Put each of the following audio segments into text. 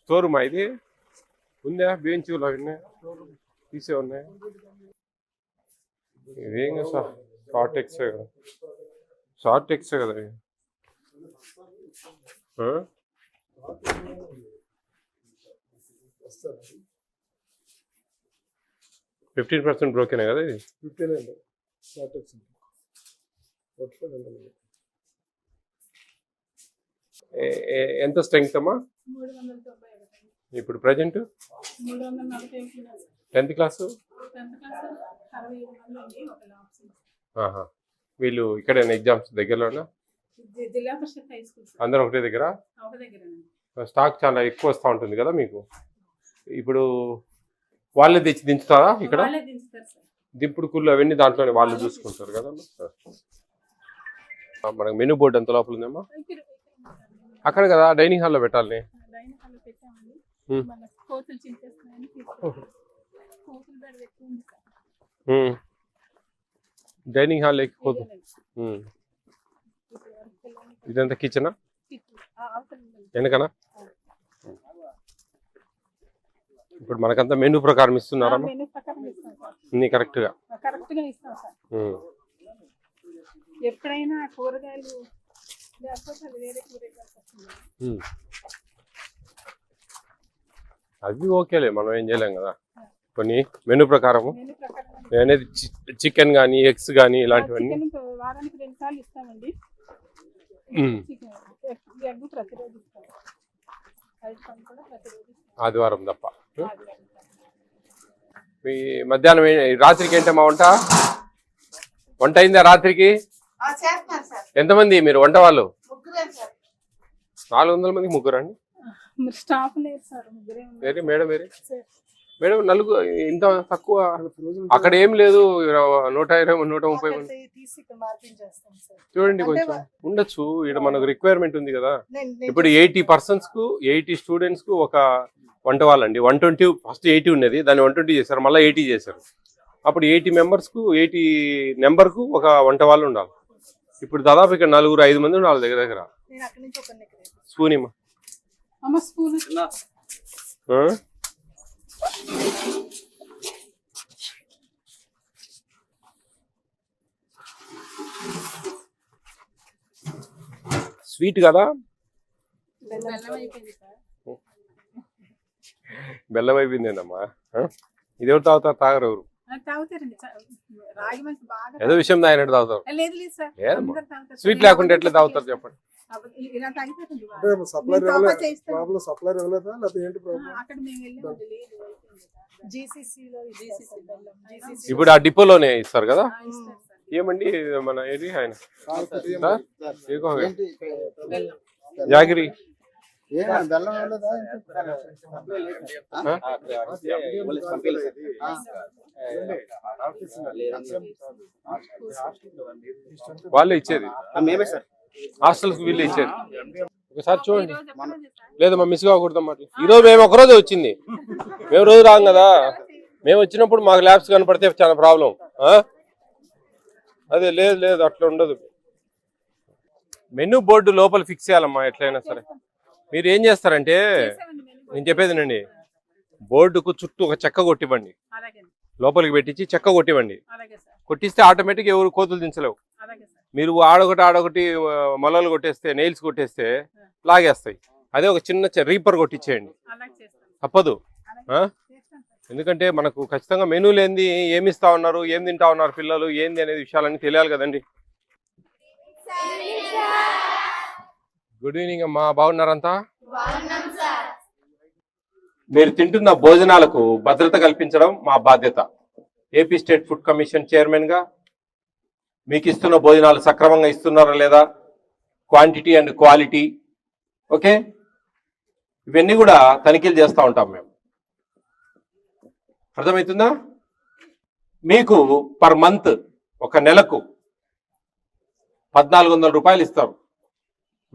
స్టోరూమా ఇది ఉందా? బెంచీలు అవన్నీ తీసే ఉన్నాయి. ఇదేం షార్ట్ ఎక్సే కదా, షార్ట్ ఎక్సే కదా. 15% బ్రోకెనే కదా ఇది. 15 షార్ట్ ఎక్స్. ఎంత స్ట్రెంగ్త్ అమ్మా ఇప్పుడు ప్రజెంట్? 10th class. వీళ్ళు ఇక్కడైనా ఎగ్జామ్స్ దగ్గరలోనా? అందరూ ఒకటే దగ్గర? స్టాక్ చాలా ఎక్కువ వస్తూ ఉంటుంది కదా మీకు. ఇప్పుడు వాళ్ళే తెచ్చి దించుతారా ఇక్కడ? దింపుడు కుళ్ళు అవన్నీ దాంట్లోనే వాళ్ళు చూసుకుంటారు కదా. మనకు మెనూ బోర్డు ఎంత లోపల ఉందమ్మా? అక్కడ కదా డైనింగ్ హాల్లో పెట్టాలి. డైనింగ్ హాల్ లేకపోతే ఇదంతా కిచెనా వెనకనా? ఇప్పుడు మనకంతా మెనూ ప్రకారం ఇస్తున్నారా? కరెక్ట్ గా ఎప్పుడైనా కూరగాయలు అవి ఓకేలే, మనం ఏం చేయలేం కదా. కొన్ని మెనూ ప్రకారము అనేది చికెన్ కానీ ఎగ్స్ కానీ ఇలాంటివన్నీ వారానికి 2 సార్లు ఇస్తామండి. ఆదివారం తప్ప. మీ మధ్యాహ్నం రాత్రికి ఏంటమ్మా వంట? వంట అయిందా రాత్రికి? ఎంతమంది మీరు వంట వాళ్ళు? 400 మందికి ముగ్గురు అండి. మేడం నలుగురు ఇంత తక్కువ? అక్కడ ఏం లేదు, 120 130 మంది చూడండి. కొంచెం ఉండొచ్చు ఇక్కడ, మనకు రిక్వైర్మెంట్ ఉంది కదా. ఇప్పుడు 80 persons కు 80 students కు ఒక వంట వాళ్ళండి. 120 ఫస్ట్ 80 ఉన్నది, దాన్ని 120 చేశారు, మళ్ళీ 80 చేశారు. అప్పుడు 80 members కు 80 నెంబర్ కు ఒక వంట వాళ్ళు ఉండాలి. ఇప్పుడు దాదాపు ఇక్కడ 4-5 మంది ఉండాలి దగ్గర దగ్గర. స్పూన్ స్వీట్ కదా, బెల్లం అయిపోయిందేనమ్మా. ఇది ఎవరు తాగుతారు? తాగరు ఎవరు? ఏదో విషయం తాగినట్టు తాగుతారు. స్వీట్ లేకుండా ఎట్లా తాగుతారు చెప్పండి? ఇప్పుడు ఆ డిపోలోనే ఇస్తారు కదా. ఏమండి మన ఏది ఆయన జాగిరి వాళ్ళే ఇచ్చేది, హాస్టల్స్ వీళ్ళే ఇచ్చేది. ఒకసారి చూడండి. లేదమ్మా మిస్ కాకూడదమ్మా. ఈరోజు మేము ఒకరోజే వచ్చింది, మేము రోజు రాం కదా. మేము వచ్చినప్పుడు మాకు ల్యాబ్స్ కనపడితే చాలా ప్రాబ్లం. అదే లేదు లేదు అట్లా ఉండదు. మెనూ బోర్డు లోపల ఫిక్స్ చేయాలమ్మా ఎట్లయినా సరే. మీరు ఏం చేస్తారంటే నేను చెప్పేదినండి, బోర్డుకు చుట్టూ ఒక చెక్క కొట్టివ్వండి, లోపలికి పెట్టించి చెక్క కొట్టివ్వండి. కొట్టిస్తే ఆటోమేటిక్ ఎవరు కోతులు దించలేవు. మీరు ఆడొకటి మొలలు కొట్టేస్తే, నెయిల్స్ కొట్టేస్తే లాగేస్తాయి. అదే ఒక చిన్న రీపర్ కొట్టించేయండి, తప్పదు. ఎందుకంటే మనకు ఖచ్చితంగా మెనూలు ఏంది, ఏమి ఇస్తా ఉన్నారు, ఏం తింటా ఉన్నారు పిల్లలు, ఏంది అనేది విషయాలన్నీ తెలియాలి కదండి. గుడ్ ఈవినింగ్ అమ్మా, బాగున్నారంతా? మీరు తింటున్న భోజనాలకు భద్రత కల్పించడం మా బాధ్యత. AP state food commission chairman గా మీకు ఇస్తున్న భోజనాలు సక్రమంగా ఇస్తున్నారా లేదా, క్వాంటిటీ అండ్ క్వాలిటీ, ఓకే, ఇవన్నీ కూడా తనిఖీలు చేస్తూ ఉంటాం మేము. అర్థమవుతుందా? మీకు పర్ మంత్ ఒక నెలకు 1400 రూపాయలు ఇస్తారు.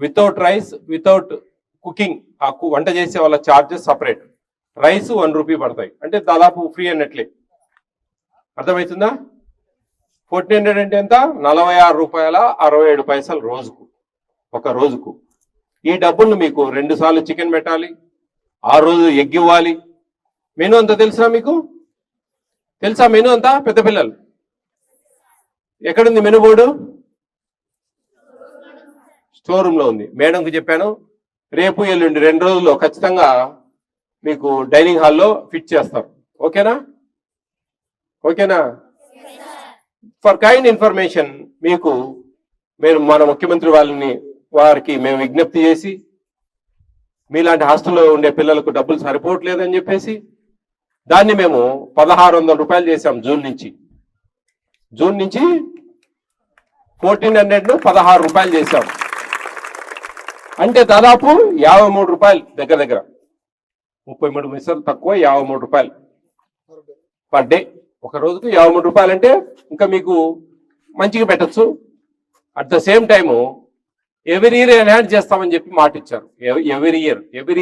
వితౌట్ రైస్, వితౌట్ కుకింగ్, ఆ వంట చేసే వాళ్ళ ఛార్జెస్ సపరేట్. రైస్ 1 రూపీ పడతాయి, అంటే దాదాపు ఫ్రీ అన్నట్లే. అర్థమవుతుందా? 1400 అంటే ఎంత? 46 రూపాయల 67 పైసలు రోజుకు, ఒక రోజుకు. ఈ డబ్బులు మీకు 2 సార్లు చికెన్ పెట్టాలి, ఆ రోజు ఎగ్ ఇవ్వాలి. మెనూ అంతా తెలుసా మీకు? తెలుసా మెనూ అంతా? పెద్ద పిల్లలు ఎక్కడుంది మెనూ బోర్డు? స్టోర్ రూమ్ లో ఉంది. మేడంకి చెప్పాను, రేపు ఎల్లుండి 2 రోజుల్లో ఖచ్చితంగా మీకు డైనింగ్ హాల్లో ఫిట్ చేస్తారు. ఓకేనా? ఓకేనా? ఫర్ కైండ్ ఇన్ఫర్మేషన్ మీకు మన ముఖ్యమంత్రి వారికి మేము విజ్ఞప్తి చేసి, మీలాంటి హాస్టల్లో ఉండే పిల్లలకు డబ్బులు సరిపోవట్లేదని చెప్పేసి దాన్ని మేము 1600 రూపాయలు చేశాం. జూన్ నుంచి 1400 16 రూపాయలు చేశాం. అంటే దాదాపు 53 రూపాయలు, దగ్గర 33 మిషన్లు తక్కువ, 53 రూపాయలు పర్ డే. ఒక రోజుకు 53 రూపాయలు అంటే ఇంకా మీకు మంచిగా పెట్టచ్చు. At the same time every year enhance చేస్తామని చెప్పి మాట ఇచ్చారు. ఎవ్రీ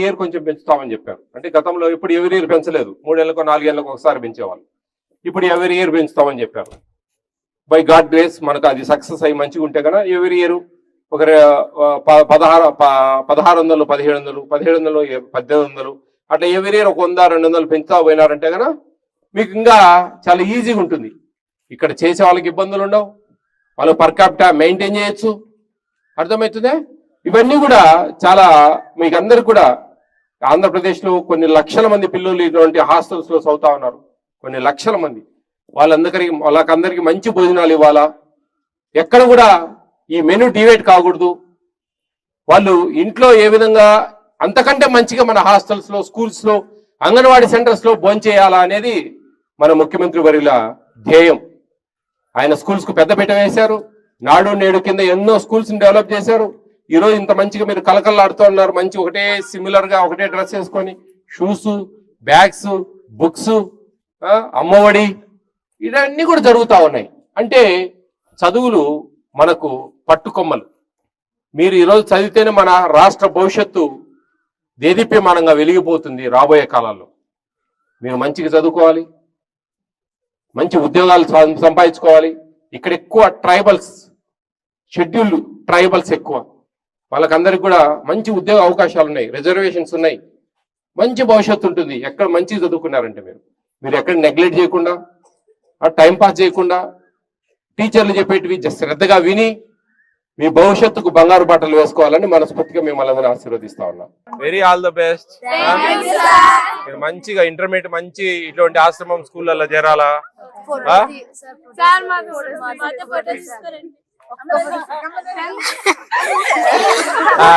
ఇయర్ కొంచెం పెంచుతామని చెప్పారు. అంటే గతంలో ఇప్పుడు ఎవ్రీ ఇయర్ పెంచలేదు, 3 ఏళ్ళకో 4 ఏళ్ళకో ఒకసారి పెంచేవాళ్ళు. ఇప్పుడు ఎవ్రీ ఇయర్ పెంచుతామని చెప్పారు. బై గాడ్ గ్రేస్ మనకు అది సక్సెస్ అయ్యి మంచిగా ఉంటే కనుక ఎవ్రీ ఇయర్ ఒక 1600, 1700, 1700, 1800 అట్లా ఎవ్రీ ఇయర్ ఒక 100, 200 పెంచుతా పోయినారంటే కనుక మీకు ఇంకా చాలా ఈజీగా ఉంటుంది. ఇక్కడ చేసే వాళ్ళకి ఇబ్బందులు ఉండవు, వాళ్ళు పర్ క్యాపిటా మెయింటైన్ చేయొచ్చు. అర్థమవుతుందే? ఇవన్నీ కూడా చాలా మీకు అందరికి కూడా ఆంధ్రప్రదేశ్లో కొన్ని లక్షల మంది పిల్లలు ఇటువంటి హాస్టల్స్లో చదువుతా ఉన్నారు. కొన్ని లక్షల మంది. వాళ్ళకందరికీ మంచి భోజనాలు ఇవ్వాలా. ఎక్కడ కూడా ఈ మెనూ డివైడ్ కాకూడదు. వాళ్ళు ఇంట్లో ఏ విధంగా అంతకంటే మంచిగా మన హాస్టల్స్లో, స్కూల్స్లో, అంగన్వాడీ సెంటర్స్లో భోంచేయాలా అనేది మన ముఖ్యమంత్రి వర్యుల ధ్యేయం. ఆయన స్కూల్స్కు పెద్దపీట వేశారు. నాడు నేడు కింద ఎన్నో స్కూల్స్ డెవలప్ చేశారు. ఈరోజు ఇంత మంచిగా మీరు కలకల్లాడుతూ ఉన్నారు. మంచి ఒకటే సిమిలర్గా ఒకటే డ్రెస్ వేసుకొని షూస్, బ్యాగ్స్, బుక్స్, అమ్మఒడి ఇవన్నీ కూడా జరుగుతూ ఉన్నాయి. అంటే చదువులు మనకు పట్టుకొమ్మలు. మీరు ఈరోజు చదివితేనే మన రాష్ట్ర భవిష్యత్తు దేదీప్యమానంగా వెలిగిపోతుంది. రాబోయే కాలాల్లో మీరు మంచిగా చదువుకోవాలి, మంచి ఉద్యోగాలు సంపాదించుకోవాలి. ఇక్కడ ఎక్కువ ట్రైబల్స్, షెడ్యూల్డ్ ట్రైబల్స్ ఎక్కువ. వాళ్ళకందరికి కూడా మంచి ఉద్యోగ అవకాశాలు ఉన్నాయి, రిజర్వేషన్స్ ఉన్నాయి, మంచి భవిష్యత్తు ఉంటుంది. ఎక్కడ మంచిగా చదువుకున్నారంటే మీరు ఎక్కడ నెగ్లెక్ట్ చేయకుండా, టైం పాస్ చేయకుండా, టీచర్లు చెప్పేటివి శ్రద్ధగా విని మీ భవిష్యత్తుకు బంగారు బాటలు వేసుకోవాలని మనస్ఫూర్తిగా మిమ్మల్ని ఆశీర్వదిస్తా ఉన్నాం. Very all the best. మీరు మంచిగా ఇంటర్మీడియట్ మంచి ఇటువంటి ఆశ్రమం స్కూళ్ళల్లో చేరాలా.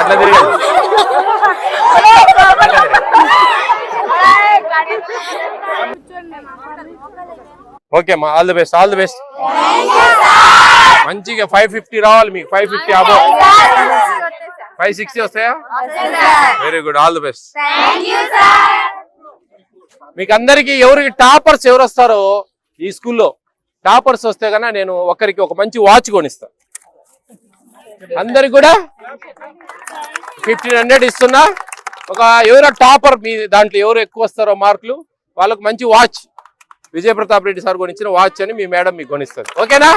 అట్లా తిరిగి ఓకే అమ్మా, all the best, all the best. మంచిగా 550 రావాలి మీకు, 550 అబో. 560 వస్తాయా? Very good, all the best. మీకు అందరికి ఎవరికి టాపర్స్ ఎవరు వస్తారో ఈ స్కూల్లో టాపర్స్ వస్తే కన్నా నేను ఒకరికి ఒక మంచి వాచ్ కొనిస్తా. అందరికి కూడా 1500 ఇస్తున్నా. ఎవరో టాపర్ మీ దాంట్లో ఎవరు ఎక్కువ వస్తారో మార్కులు వాళ్ళకు మంచి వాచ్, విజయ ప్రతాప్ రెడ్డి సార్ కొనిచ్చిన వాచ్ అని మీ మేడం మీకు కొనిస్తుంది. ఓకేనా?